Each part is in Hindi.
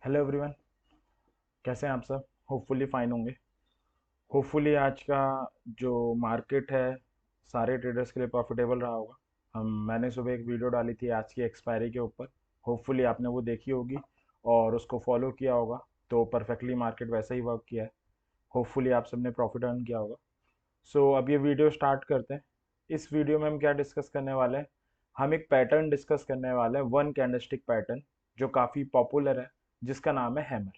Hello everyone. कैसे हैं आप सब? होपफुली फाइन होंगे। होपफुली आज का जो मार्केट है सारे ट्रेडर्स के लिए प्रॉफिटेबल रहा होगा। मैंने सुबह एक वीडियो डाली थी आज की एक्सपायरी के ऊपर। होपफुली आपने वो देखी होगी और उसको फॉलो किया होगा। तो परफेक्टली मार्केट वैसा ही वर्क किया है। होपफुली आप सबने प्रॉफिट अर्न किया होगा। सो अब ये वीडियो स्टार्ट करते हैं। इस वीडियो में हम क्या डिस्कस करने वाले हैं? हम एक पैटर्न डिस्कस करने वाले हैं, वन कैंडलस्टिक पैटर्न, जो काफ़ी पॉपुलर है, जिसका नाम है हैमर।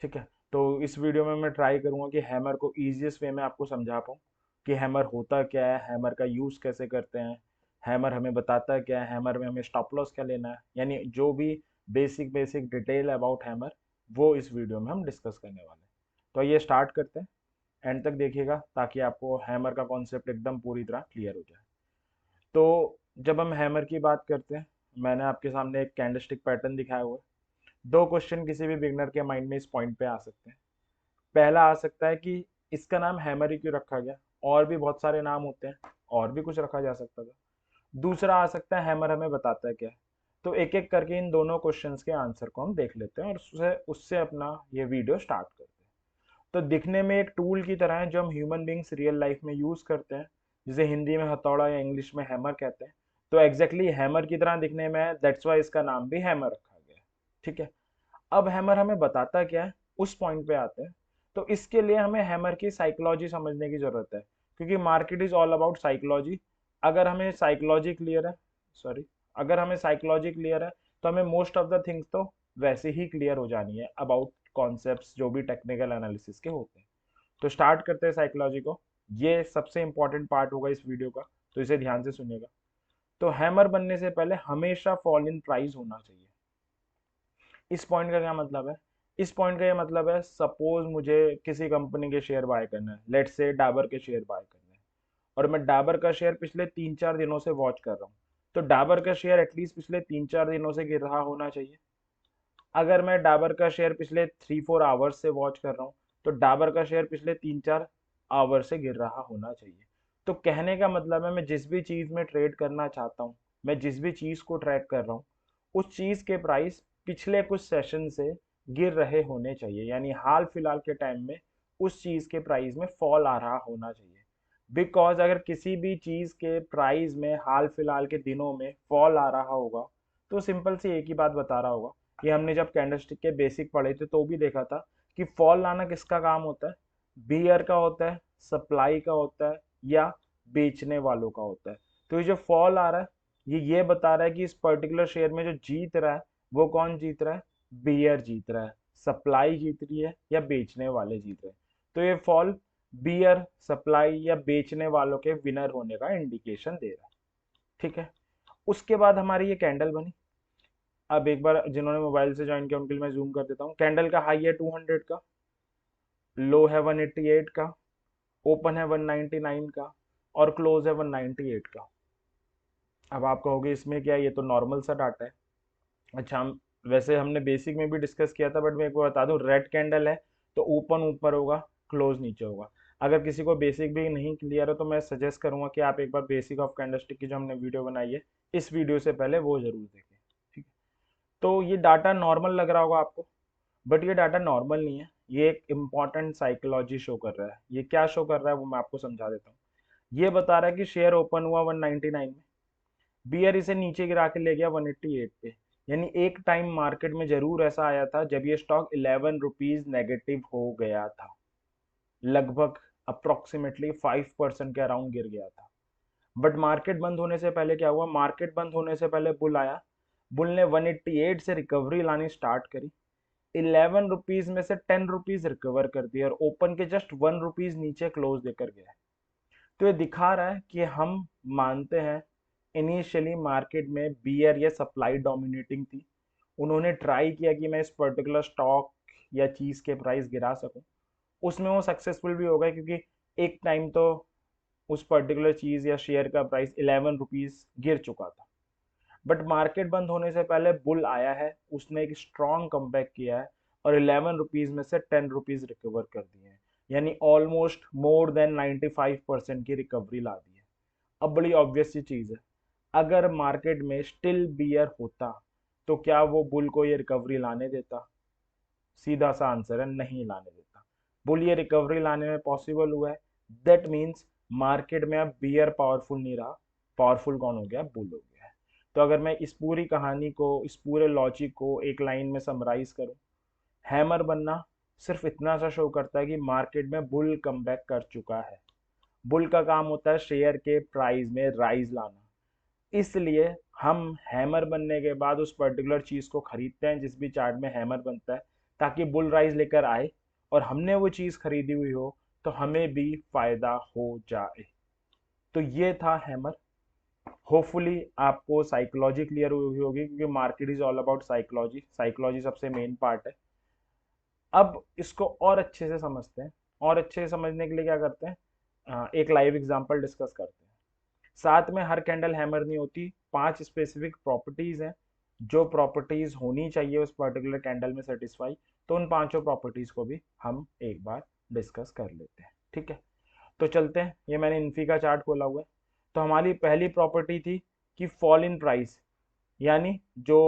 ठीक है। तो इस वीडियो में मैं ट्राई करूंगा कि हैमर को ईजिएस्ट वे में आपको समझा पाऊँ कि हैमर होता क्या है, हैमर का यूज़ कैसे करते हैं, हैमर हमें बताता क्या है, हैमर में हमें स्टॉप लॉस क्या लेना है, यानी जो भी basic basic detail about hammer, वो इस वीडियो में हम डिस्कस करने वाले हैं। तो ये स्टार्ट करते हैं। एंड तक देखिएगा ताकि आपको हैमर का कॉन्सेप्ट एकदम पूरी तरह क्लियर हो जाए। तो जब हम हैमर की बात करते हैं, मैंने आपके सामने एक कैंडलस्टिक पैटर्न दिखाया हुआ है। दो क्वेश्चन किसी भी बिगनर के माइंड में इस पॉइंट पे आ सकते हैं। पहला आ सकता है कि इसका नाम हैमर ही क्यों रखा गया, और भी बहुत सारे नाम होते हैं, और भी कुछ रखा जा सकता था। दूसरा आ सकता है हैमर हमें बताता है क्या है। तो एक एक करके इन दोनों क्वेश्चंस के आंसर को हम देख लेते हैं और उससे उससे अपना ये वीडियो स्टार्ट करते हैं। तो दिखने में एक टूल की तरह है जो हम ह्यूमन बींग्स रियल लाइफ में यूज करते हैं, जिसे हिंदी में हथौड़ा या इंग्लिश में हैमर कहते हैं। तो एग्जैक्टली हैमर की तरह दिखने में है, दैट्स वाई इसका नाम भी हैमर रखा गया है। ठीक है। अब हैमर हमें बताता क्या है, उस पॉइंट पे आते हैं। तो इसके लिए हमें हैमर की साइकोलॉजी समझने की जरूरत है, क्योंकि market is all about psychology. अगर हमें साइकोलॉजी क्लियर है, सॉरी, अगर हमें साइकोलॉजी क्लियर है, तो हमें मोस्ट ऑफ द थिंग्स तो वैसे ही क्लियर हो जानी है अबाउट कॉन्सेप्ट्स जो भी टेक्निकल एनालिसिस के होते हैं। तो स्टार्ट करते हैं साइकोलॉजी को। ये सबसे इंपॉर्टेंट पार्ट होगा इस वीडियो का, तो इसे ध्यान से सुनिएगा। तो हैमर बनने से पहले हमेशा फॉल इन प्राइस होना चाहिए। इस पॉइंट का क्या मतलब है? इस पॉइंट का ये मतलब है, सपोज मुझे किसी कंपनी के शेयर बाय करना है, लेट से डाबर के शेयर बाय करना है, और मैं डाबर का शेयर पिछले 3-4 दिनों से वॉच कर रहा हूँ। तो डाबर का शेयर एटलीस्ट पिछले 3-4 दिनों से गिर रहा होना चाहिए। अगर मैं डाबर का शेयर पिछले 3-4 आवर्स से वॉच कर रहा हूँ, तो डाबर का शेयर पिछले 3-4 आवर से गिर रहा होना चाहिए। तो कहने का मतलब है, मैं जिस भी चीज़ में ट्रेड करना चाहता हूँ, मैं जिस भी चीज़ को ट्रैक कर रहा हूँ, उस चीज़ के प्राइस पिछले कुछ सेशन से गिर रहे होने चाहिए, यानी हाल फिलहाल के टाइम में उस चीज़ के प्राइस में फॉल आ रहा होना चाहिए। बिकॉज अगर किसी भी चीज़ के प्राइस में हाल फिलहाल के दिनों में फॉल आ रहा होगा, तो सिंपल सी एक ही बात बता रहा होगा। कि हमने जब कैंडलस्टिक के बेसिक पढ़े थे तो भी देखा था कि फॉल लाना किसका काम होता है? बियर का होता है, सप्लाई का होता है, या बेचने वालों का होता है। तो ये जो फॉल आ रहा है, ये बता रहा है कि इस पर्टिकुलर शेयर में जो जीत रहा है, वो कौन जीत रहा है? बियर जीत रहा है, सप्लाई जीत रही है, या बेचने वाले जीत रहे हैं। तो ये फॉल बियर, सप्लाई या बेचने वालों के विनर होने का इंडिकेशन दे रहा है। ठीक है। उसके बाद हमारी ये कैंडल बनी। अब एक बार जिन्होंने मोबाइल से ज्वाइन किया उनके लिए मैं जूम कर देता हूँ। कैंडल का हाई है 200 का, लो है 188 का, ओपन है 199 का, और क्लोज है 198 का। अब आप कहोगे इसमें क्या है, ये तो नॉर्मल सा डाटा है। अच्छा, हम वैसे हमने बेसिक में भी डिस्कस किया था, बट मैं एक बार बता दूं, रेड कैंडल है तो ओपन ऊपर होगा, क्लोज नीचे होगा। अगर किसी को बेसिक भी नहीं क्लियर है तो मैं सजेस्ट करूंगा कि आप एक बार बेसिक ऑफ कैंडलस्टिक की जो हमने वीडियो बनाई है इस वीडियो से पहले वो जरूर देखें। ठीक है। तो ये डाटा नॉर्मल लग रहा होगा आपको, बट ये डाटा नॉर्मल नहीं है। ये एक इम्पॉर्टेंट साइकोलॉजी शो कर रहा है। ये क्या शो कर रहा है वो मैं आपको समझा देता हूँ। ये बता रहा है कि शेयर ओपन हुआ 199 में, बियर इसे नीचे गिरा के ले गया 188 पे। यानी एक टाइम मार्केट में जरूर ऐसा आया था जब ये स्टॉक 11 रुपीज नेगेटिव हो गया था, लगभग अप्रोक्सीमेटली 5% के अराउंड गिर गया था। बट मार्केट बंद होने से पहले क्या हुआ? मार्केट बंद होने से पहले बुल आया, बुल ने 188 से रिकवरी लानी स्टार्ट करी, 11 रुपीज में से 10 रुपीज रिकवर कर दिया और ओपन के जस्ट 1 रुपीज नीचे क्लोज देकर गया। तो ये दिखा रहा है कि हम मानते हैं इनिशियली मार्केट में बियर या सप्लाई डोमिनेटिंग थी। उन्होंने ट्राई किया कि मैं इस पर्टिकुलर स्टॉक या चीज के प्राइस गिरा सकूं। उसमें वो सक्सेसफुल भी हो गए, क्योंकि एक टाइम तो उस पर्टिकुलर चीज या शेयर का प्राइस 11 रुपीज गिर चुका था। बट मार्केट बंद होने से पहले बुल आया है, उसने एक स्ट्रॉन्ग कमबैक किया है और 11 रुपीज में से 10 रुपीज रिकवर कर दिए हैं। यानी ऑलमोस्ट मोर देन 95% की रिकवरी ला दी है। अब बड़ी ऑब्वियस सी चीज है, अगर मार्केट में स्टिल बियर होता तो क्या वो बुल को ये रिकवरी लाने देता? सीधा सा आंसर है, नहीं लाने देता। बुल ये रिकवरी लाने में पॉसिबल हुआ है, दैट मीन्स मार्केट में अब बियर पावरफुल नहीं रहा, पावरफुल कौन हो गया, बुल हो गया है। तो अगर मैं इस पूरी कहानी को, इस पूरे लॉजिक को एक लाइन में समराइज करूं, हैमर बनना सिर्फ इतना सा शो करता है कि मार्केट में बुल कमबैक कर चुका है। बुल का काम होता है शेयर के प्राइस में राइज लाना, इसलिए हम हैमर बनने के बाद उस पर्टिकुलर चीज को खरीदते हैं जिस भी चार्ट में हैमर बनता है, ताकि बुल राइज लेकर आए और हमने वो चीज खरीदी हुई हो तो हमें भी फायदा हो जाए। तो ये था हैमर। होपफुली आपको साइकोलॉजी क्लियर हुई होगी, क्योंकि market is all about psychology, psychology सबसे मेन पार्ट है। अब इसको और अच्छे से समझते हैं, और अच्छे से समझने के लिए क्या करते हैं, एक लाइव एग्जांपल डिस्कस करते हैं। साथ में हर कैंडल हैमर नहीं होती, 5 स्पेसिफिक प्रॉपर्टीज हैं जो प्रॉपर्टीज होनी चाहिए उस पर्टिकुलर कैंडल में सेटिस्फाई। तो उन 5 प्रॉपर्टीज को भी हम एक बार डिस्कस कर लेते हैं, ठीक है। तो चलते हैं, ये मैंने इन्फी का चार्ट खोला हुआ है। तो हमारी पहली प्रॉपर्टी थी कि फॉल इन प्राइस, यानी जो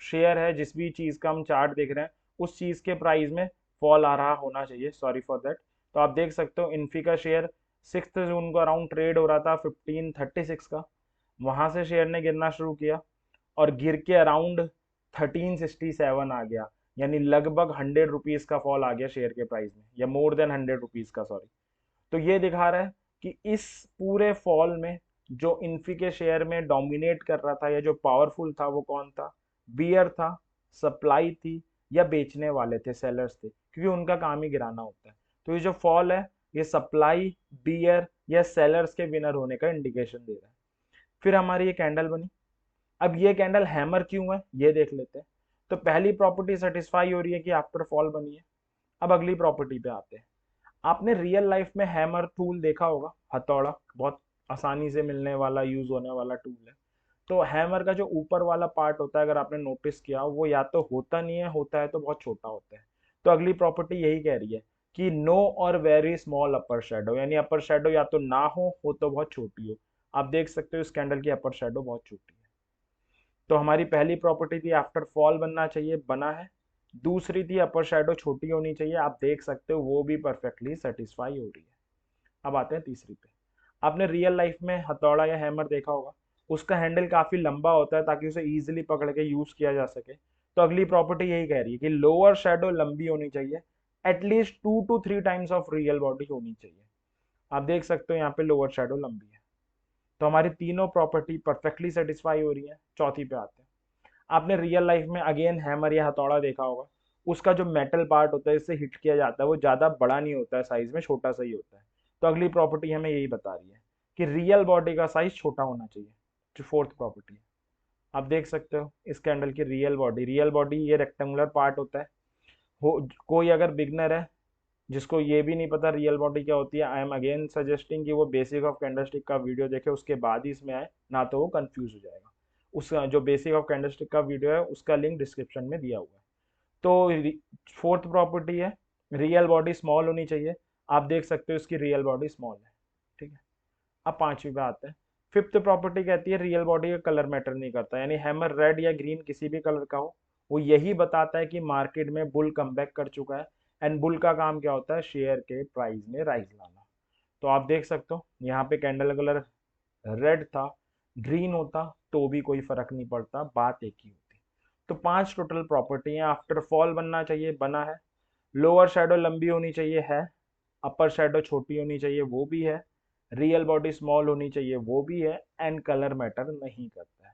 शेयर है, जिस भी चीज़ का हम चार्ट देख रहे हैं उस चीज़ के प्राइस में फॉल आ रहा होना चाहिए, सॉरी फॉर दैट। तो आप देख सकते हो इन्फी का शेयर 6 जून को अराउंड ट्रेड हो रहा था 1536 का, वहां से शेयर ने गिरना शुरू किया और गिर के अराउंड 1367 आ गया, यानी लगभग 100 रुपीज का फॉल आ गया शेयर के प्राइस में, या मोर देन 100 रुपीज का, सॉरी। तो ये दिखा रहा है कि इस पूरे फॉल में जो इन्फी के शेयर में डोमिनेट कर रहा था या जो पावरफुल था वो कौन था, बियर था, सप्लाई थी, या बेचने वाले थे, सेलर्स थे, क्योंकि उनका काम ही गिराना होता है। तो ये जो फॉल है ये सप्लाई, बियर या सेलर्स के विनर होने का इंडिकेशन दे रहा है। फिर हमारी ये कैंडल बनी। अब ये कैंडल हैमर क्यों है ये देख लेते हैं। तो पहली प्रॉपर्टी सेटिस्फाई हो रही है कि आफ्टर फॉल बनी है। अब अगली प्रॉपर्टी पे आते हैं। आपने रियल लाइफ में हैमर टूल देखा होगा, हथौड़ा, बहुत आसानी से मिलने वाला, यूज होने वाला टूल है। तो हैमर का जो ऊपर वाला पार्ट होता है, अगर आपने नोटिस किया, वो या तो होता नहीं है, होता है तो बहुत छोटा होता है। तो अगली प्रॉपर्टी यही कह रही है कि नो और वेरी स्मॉल अपर शेडो, यानी अपर शेडो या तो ना हो तो बहुत छोटी हो। आप देख सकते हो इस कैंडल की अपर शेडो बहुत छोटी है। तो हमारी पहली प्रॉपर्टी थी आफ्टर फॉल बनना चाहिए, बना है। दूसरी थी अपर शेडो छोटी होनी चाहिए, आप देख सकते हो वो भी परफेक्टली सेटिस्फाई हो रही है। अब आते हैं तीसरी पे। आपने रियल लाइफ में हथौड़ा या हैमर देखा होगा, उसका हैंडल काफी लंबा होता है ताकि उसे इजीली पकड़ के यूज किया जा सके। तो अगली प्रॉपर्टी यही कह रही है कि लोअर शेडो लंबी होनी चाहिए, at least 2 to 3 times of real body होनी चाहिए। आप देख सकते हो यहाँ पे लोअर शेडो लंबी है। तो हमारी तीनों प्रॉपर्टी परफेक्टली सेटिस्फाई हो रही है। चौथी पे आते हैं। आपने रियल लाइफ में अगेन हैमर या हथौड़ा देखा होगा, उसका जो मेटल पार्ट होता है इससे हिट किया जाता है वो ज्यादा बड़ा नहीं होता है, साइज में छोटा सा ही होता है। तो अगली प्रॉपर्टी हमें यही बता रही है कि रियल बॉडी का साइज छोटा होना चाहिए, जो फोर्थ प्रॉपर्टी है। आप देख सकते हो इस कैंडल की रियल बॉडी, रियल बॉडी ये रेक्टेंगुलर पार्ट होता है। हो कोई अगर बिगनर है जिसको ये भी नहीं पता रियल बॉडी क्या होती है, आई एम अगेन सजेस्टिंग कि वो बेसिक ऑफ कैंडलस्टिक का वीडियो देखे, उसके बाद ही इसमें आए, ना तो वो कंफ्यूज हो जाएगा। उसका जो बेसिक ऑफ कैंडलस्टिक का वीडियो है उसका लिंक डिस्क्रिप्शन में दिया हुआ है। तो फोर्थ प्रॉपर्टी है रियल बॉडी स्मॉल होनी चाहिए, आप देख सकते हो इसकी रियल बॉडी स्मॉल है, ठीक है। अब पांचवी पे आते हैं। फिफ्थ प्रॉपर्टी कहती है रियल बॉडी का कलर मैटर नहीं करता, यानी हैमर रेड या ग्रीन किसी भी कलर का हो, वो यही बताता है कि मार्केट में बुल कमबैक कर चुका है। एंड बुल का काम क्या होता है, शेयर के प्राइस में राइज लाना। तो आप देख सकते हो यहाँ पे कैंडल कलर रेड था, ग्रीन होता तो भी कोई फर्क नहीं पड़ता, बात एक ही होती। तो 5 टोटल प्रॉपर्टी है। आफ्टर फॉल बनना चाहिए, बना है। लोअर शेडो लंबी होनी चाहिए, है। अपर शेडो छोटी होनी चाहिए, वो भी है। रियल बॉडी स्मॉल होनी चाहिए, वो भी है। एंड कलर मैटर नहीं करता है।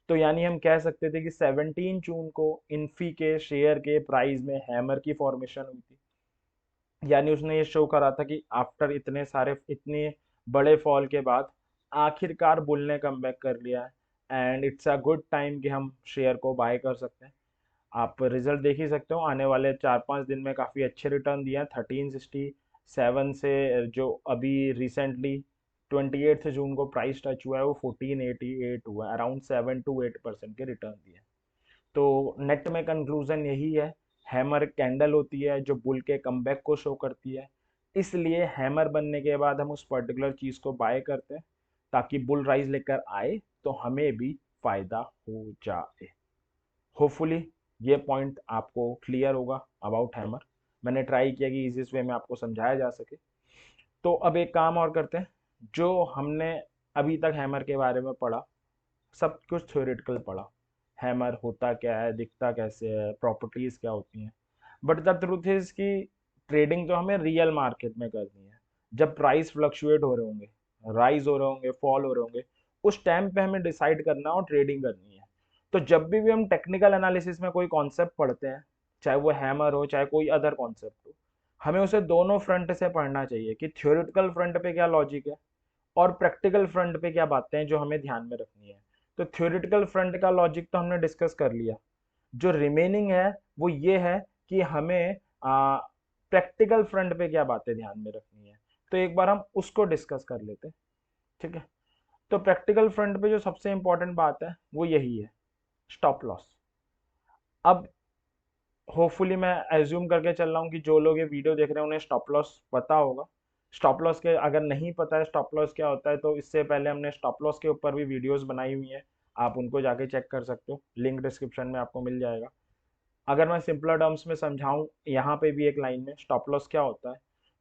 तो यानी हम कह सकते थे कि 17 जून को इन्फी के शेयर के प्राइस में हैमर की फॉर्मेशन हुई थी। यानी उसने ये शो करा था कि आफ्टर इतने सारे, इतने बड़े फॉल के बाद आखिरकार बुल ने कमबैक कर लिया है, and it's a good time कि हम शेयर को बाय कर सकते हैं। आप रिजल्ट देख ही सकते हो, आने वाले 4-5 दिन में काफ़ी अच्छे रिटर्न दिए हैं। 1367 से जो अभी रिसेंटली 28 जून को प्राइस टच हुआ है वो 1488 हुआ है, अराउंड 7 to 8% के रिटर्न दिए। तो नेट में कंक्लूजन यही है, हैमर कैंडल होती है जो बुल के कमबैक को शो करती है, इसलिए हैमर बनने के बाद हम उस पर्टिकुलर चीज़ को बाय करते हैं ताकि बुल राइज लेकर आए तो हमें भी फायदा हो जाए। होपफुली ये पॉइंट आपको क्लियर होगा अबाउट हैमर। मैंने ट्राई किया कि इजीएस्ट वे में आपको समझाया जा सके। तो अब एक काम और करते हैं, जो हमने अभी तक हैमर के बारे में पढ़ा, सब कुछ थ्योरेटिकल पढ़ा। हैमर होता क्या है, दिखता कैसे है, प्रॉपर्टीज क्या होती हैं, बट द ट्रूथ इज कि ट्रेडिंग तो हमें रियल मार्केट में करनी है। जब प्राइस फ्लक्चुएट हो रहे होंगे, राइज हो रहे होंगे, फॉल हो रहे होंगे, उस टाइम पे हमें डिसाइड करना और ट्रेडिंग करनी है। तो जब भी हम टेक्निकल एनालिसिस में कोई कॉन्सेप्ट पढ़ते हैं, चाहे वो हैमर हो चाहे कोई अदर कॉन्सेप्ट हो, हमें उसे दोनों फ्रंट से पढ़ना चाहिए कि थ्योरेटिकल फ्रंट पे क्या लॉजिक है और प्रैक्टिकल फ्रंट पे क्या बातें हैं जो हमें ध्यान में रखनी है। तो थ्योरेटिकल फ्रंट का लॉजिक तो हमने डिस्कस कर लिया। जो रिमेनिंग है वो ये है कि हमें प्रैक्टिकल फ्रंट पे क्या बातें ध्यान में रखनी है। तो एक बार हम उसको डिस्कस कर लेते हैं, ठीक है। तो प्रैक्टिकल फ्रंट पे जो सबसे इंपॉर्टेंट बात है वो यही है, स्टॉप लॉस। अब होपफुली मैं एज्यूम करके चल रहा हूँ कि जो लोग ये वीडियो देख रहे हैं उन्हें स्टॉप लॉस पता होगा। स्टॉप लॉस के अगर नहीं पता है स्टॉप लॉस क्या होता है, तो इससे पहले हमने स्टॉप लॉस के ऊपर भी वीडियोस बनाई हुई है, आप उनको जाके चेक कर सकते हो, लिंक डिस्क्रिप्शन में आपको मिल जाएगा। अगर मैं सिंपलर टर्म्स में समझाऊं, यहाँ पे भी एक लाइन में स्टॉप लॉस क्या होता है।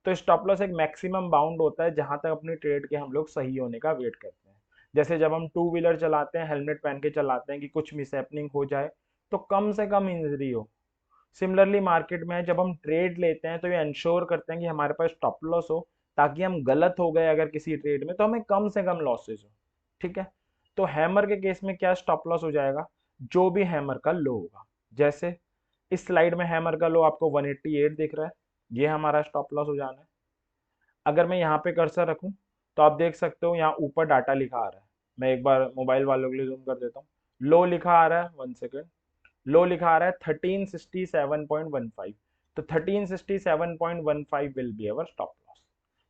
तो स्टॉप लॉस एक मैक्सिमम बाउंड होता है जहां तक अपनी ट्रेड के हम लोग सही होने का वेट करते हैं। जैसे जब हम टू व्हीलर चलाते हैं, हेलमेट पहन के चलाते हैं कि कुछ मिस हो जाए तो कम से कम इंजरी हो। सिमिलरली मार्केट में जब हम ट्रेड लेते हैं तो ये इंश्योर करते हैं कि हमारे पास स्टॉप लॉस हो, ताकि हम गलत हो गए अगर किसी ट्रेड में तो हमें कम से कम लॉसेज हो, ठीक है। तो हैमर के केस में क्या स्टॉप लॉस हो जाएगा, जो भी हैमर का लो होगा। जैसे इस स्लाइड में हैमर का लो आपको 188 दिख रहा है, ये हमारा स्टॉप लॉस हो जाना है। अगर मैं यहाँ पे कर्सर रखूँ तो आप देख सकते हो यहाँ ऊपर डाटा लिखा आ रहा है। मैं एक बार मोबाइल वालों के लिए जूम कर देता हूँ। लो लिखा आ रहा है, 1 सेकेंड, लो लिखा आ रहा है 1367.15। तो 1367.15 will be our stop loss.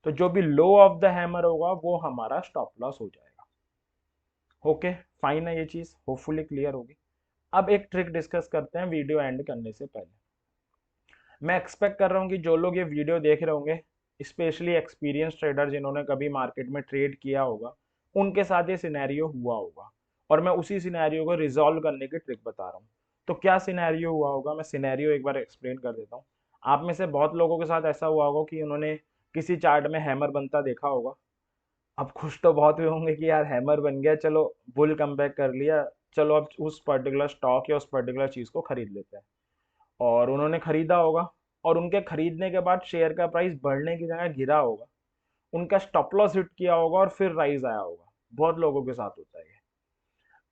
तो जो भी लो ऑफ द हैमर होगा वो हमारा स्टॉप लॉस हो जाएगा। ओके, फाइन है, ये चीज होपफुली क्लियर होगी। अब एक ट्रिक डिस्कस करते हैं वीडियो एंड करने से पहले। मैं एक्सपेक्ट कर रहा हूँ कि जो लोग ये वीडियो देख रहे होंगे, स्पेशली एक्सपीरियंस ट्रेडर जिन्होंने कभी मार्केट में ट्रेड किया होगा, उनके साथ ये सिनेरियो हुआ होगा, और मैं उसी सिनेरियो को रिजॉल्व करने की ट्रिक बता रहा हूँ। तो क्या सिनेरियो हुआ होगा, मैं सिनेरियो एक बार एक्सप्लेन कर देता हूँ। आप में से बहुत लोगों के साथ ऐसा हुआ होगा कि उन्होंने किसी चार्ट में हैमर बनता देखा होगा। अब खुश तो बहुत हुए होंगे कि यार हैमर बन गया, चलो बुल कम बैक कर लिया, चलो अब उस पर्टिकुलर स्टॉक या उस पर्टिकुलर चीज को खरीद लेते हैं। और उन्होंने खरीदा होगा, और उनके खरीदने के बाद शेयर का प्राइस बढ़ने की जगह गिरा होगा, उनका स्टॉप लॉस हिट किया होगा और फिर राइज आया होगा। बहुत लोगों के साथ होता है ये।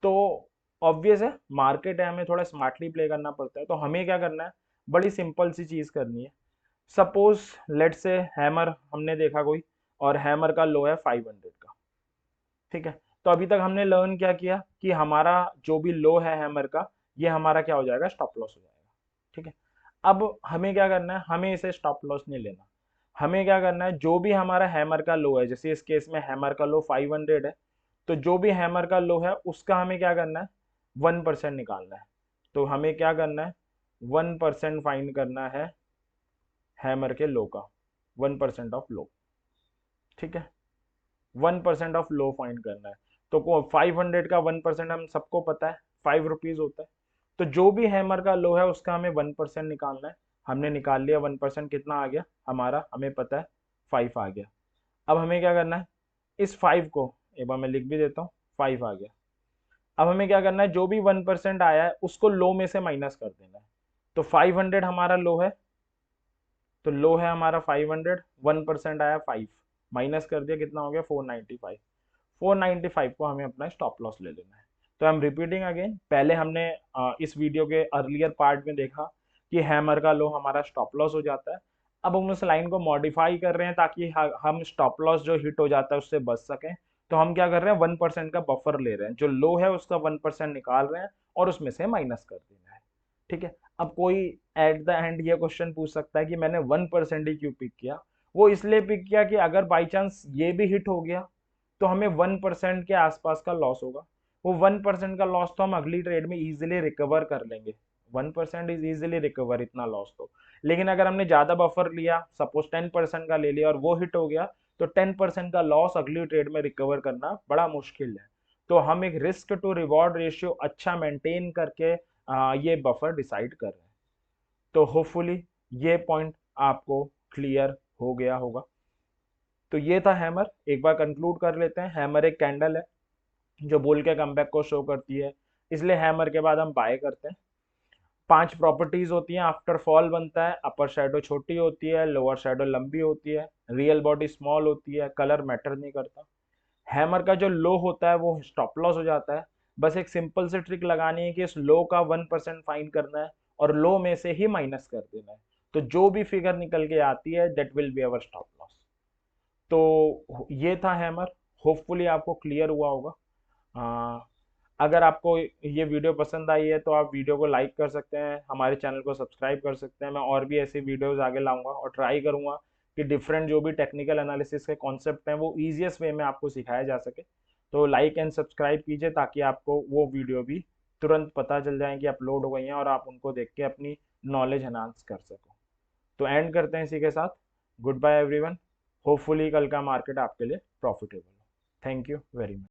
तो ऑब्वियस है, मार्केट है, हमें थोड़ा स्मार्टली प्ले करना पड़ता है। तो हमें क्या करना है, बड़ी सिंपल सी चीज करनी है। सपोज लेट से हैमर हमने देखा कोई, और हैमर का लो है 500 का, ठीक है। तो अभी तक हमने लर्न क्या किया कि हमारा जो भी लो है हैमर का, ये हमारा क्या हो जाएगा, स्टॉप लॉस हो जाएगा, ठीक है। अब हमें क्या करना है, हमें इसे स्टॉप लॉस नहीं लेना। हमें क्या करना है, जो भी हमारा हैमर का लो है, जैसे इस केस में हैमर का लो 500 है, तो जो भी हैमर का लो है उसका हमें क्या करना है, 1% निकालना है। तो हमें क्या करना है, 1% फाइंड करना है हैमर के लो का, 1% ऑफ लो, ठीक है। 1% ऑफ लो फाइंड करना है। तो 500 का 1% हम सबको पता है 5 रुपीज होता है। तो जो भी हैमर का लो है उसका हमें 1% निकालना है। हमने निकाल लिया, 1% कितना आ गया हमारा, हमें पता है 5 आ गया। अब हमें क्या करना है, इस 5 को एक बार मैं लिख भी देता हूँ, 5 आ गया। अब हमें क्या करना है, जो भी 1% आया है उसको लो में से माइनस कर देना है। तो 500 हमारा लो है, तो लो है हमारा 500, 1% आया 5, माइनस कर दिया, कितना हो गया 495। 495 को हमें अपना स्टॉप लॉस ले लेना है। तो आई एम रिपीटिंग अगेन, पहले हमने इस वीडियो के अर्लियर पार्ट में देखा कि हैमर का लो हमारा स्टॉप लॉस हो जाता है। अब हम उस लाइन को मॉडिफाई कर रहे हैं ताकि हम स्टॉप लॉस जो हिट हो जाता है उससे बच सकें। तो हम क्या कर रहे हैं, 1% का बफर ले रहे हैं, जो लो है उसका 1% निकाल रहे हैं और उसमें से माइनस कर देना है, ठीक है। अब कोई एट द एंड ये क्वेश्चन पूछ सकता है कि मैंने 1% ही क्यों पिक किया। वो इसलिए पिक किया कि अगर बाई चांस ये भी हिट हो गया तो हमें 1% के आसपास का लॉस होगा। वो 1% का लॉस तो हम अगली ट्रेड में इजीली रिकवर कर लेंगे। 1% इज इजीली रिकवर, इतना लॉस तो। लेकिन अगर हमने ज्यादा बफर लिया, सपोज 10% का ले लिया और वो हिट हो गया, तो 10% का लॉस अगली ट्रेड में रिकवर करना बड़ा मुश्किल है। तो हम एक रिस्क टू रिवॉर्ड रेशियो अच्छा मेंटेन करके ये बफर डिसाइड कर रहे हैं। तो होपफुली ये पॉइंट आपको क्लियर हो गया होगा। तो ये था हैमर। एक बार कंक्लूड कर लेते हैं। हैमर एक कैंडल है जो बुल के कमबैक को शो करती है, इसलिए हैमर के बाद हम बाय करते हैं। 5 प्रॉपर्टीज होती हैं आफ्टर फॉल बनता है। अपर शैडो छोटी होती है, लोअर शैडो लंबी होती है, रियल बॉडी स्मॉल होती है, कलर मैटर नहीं करता। हैमर का जो लो होता है वो स्टॉप लॉस हो जाता है। बस एक सिंपल से ट्रिक लगानी है कि इस लो का 1% फाइंड करना है और लो में से ही माइनस कर देना है। तो जो भी फिगर निकल के आती है that will be our stop loss. तो ये था हैमर। होपफुली आपको क्लियर हुआ होगा। अगर आपको ये वीडियो पसंद आई है तो आप वीडियो को लाइक कर सकते हैं, हमारे चैनल को सब्सक्राइब कर सकते हैं। मैं और भी ऐसे वीडियोस आगे लाऊंगा और ट्राई करूंगा कि डिफरेंट जो भी टेक्निकल एनालिसिस के कॉन्सेप्ट हैं वो ईजिएस्ट वे में आपको सिखाया जा सके। तो लाइक एंड सब्सक्राइब कीजिए ताकि आपको वो वीडियो भी तुरंत पता चल जाए कि अपलोड हो गई हैं और आप उनको देख के अपनी नॉलेज एनहांस कर सको। तो एंड करते हैं इसी के साथ। Good bye everyone. होपफुली कल का मार्केट आपके लिए प्रॉफिटेबल हो। Thank you very much.